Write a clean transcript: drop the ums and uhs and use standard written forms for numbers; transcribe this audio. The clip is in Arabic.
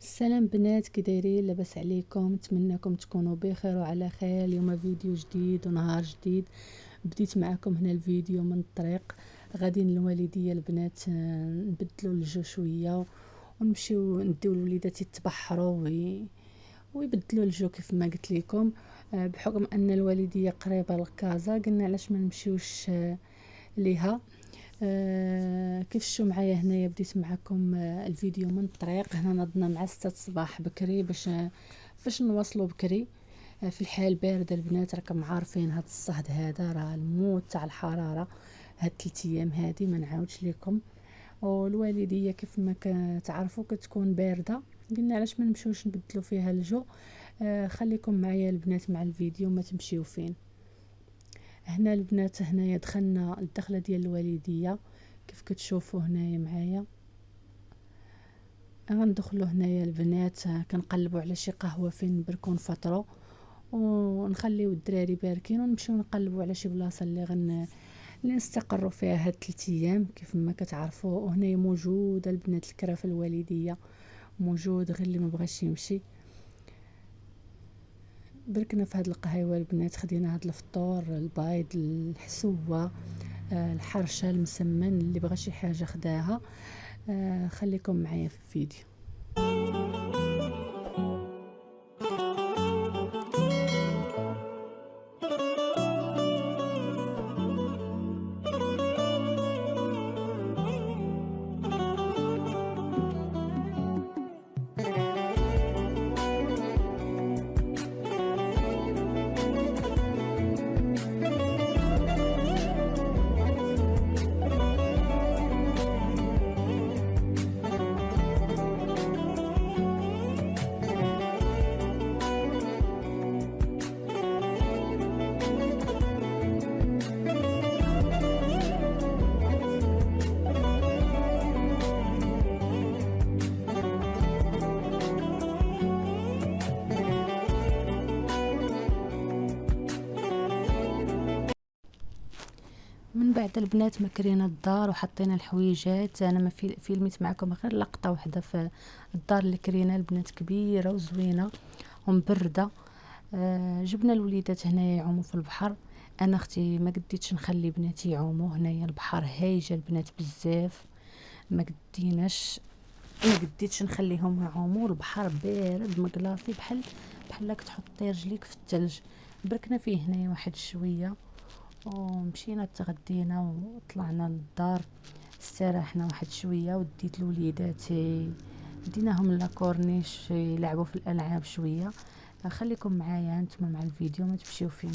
السلام بنات، كي دايرين؟ لاباس عليكم؟ نتمنىكم تكونوا بخير وعلى خير. اليوم فيديو جديد ونهار جديد. بديت معكم هنا الفيديو من الطريق غادي للوالديه البنات، نبدلوا الجو شويه ونمشيو نديو الوليدات يتبحروا ويبدلوا الجو كيف ما قلت لكم. بحكم ان الوالديه قريبه لكازا قلنا علاش ما نمشيوش ليها. كيف شو معايا هنايا بديت معكم الفيديو من الطريق. هنا نضنا مع 6 الصباح بكري باش نواصلوا بكري. في الحال بارده البنات، راكم عارفين هاد الصهد هذا راه الموت تاع الحراره. هاد 3 ايام هادي ما نعاودش لكم. والوالديه كيف ما تعرفوا كتكون بارده، قلنا علاش ما نمشيوش نبدلوا فيها الجو. خليكم معايا البنات مع الفيديو، ما تمشيو فين. هنا البنات هنايا دخلنا الدخله ديال الوالديه كيف كتشوفوا هنايا معايا. غندخلوا هنايا البنات، كنقلبوا على شي قهوه فين نبركو نفطروا ونخليو الدراري باركين ونمشيو نقلبوا على شي بلاصه اللي نستقروا فيها هاد 3 ايام كيف ما كتعرفوا. وهنايا موجوده البنات الكرافه الوالديه موجود، غير اللي ما بغاش يمشي. بركنا في هاد القهيوه البنات، خدينا هاد الفطور، البيض، الحسوه، الحرشه، المسمن، اللي بغى شي حاجه خداها. خليكم معايا في الفيديو. من بعد البنات ما كرينا الدار وحطينا الحويجات. انا ما فيلميت معكم غير لقطه واحده في الدار اللي كرينا البنات، كبيره وزوينه ومبرده. جبنا الوليدات هنايا يعوموا في البحر. انا اختي ما قديتش نخلي بناتي يعوموا هنايا، البحر هايجه البنات بزاف، ما قديتش نخليهم يعوموا. البحر بارد مقلاصي بحال كتحطي رجليك في الثلج. بركنا فيه هنايا واحد شويه ومشينا تغدينا وطلعنا للدار، استراحنا واحد شويه وديت الوليدات ديناهم لاكورنيش يلعبوا في الالعاب شويه. خليكم معايا انتم مع الفيديو، ما تمشيو فين.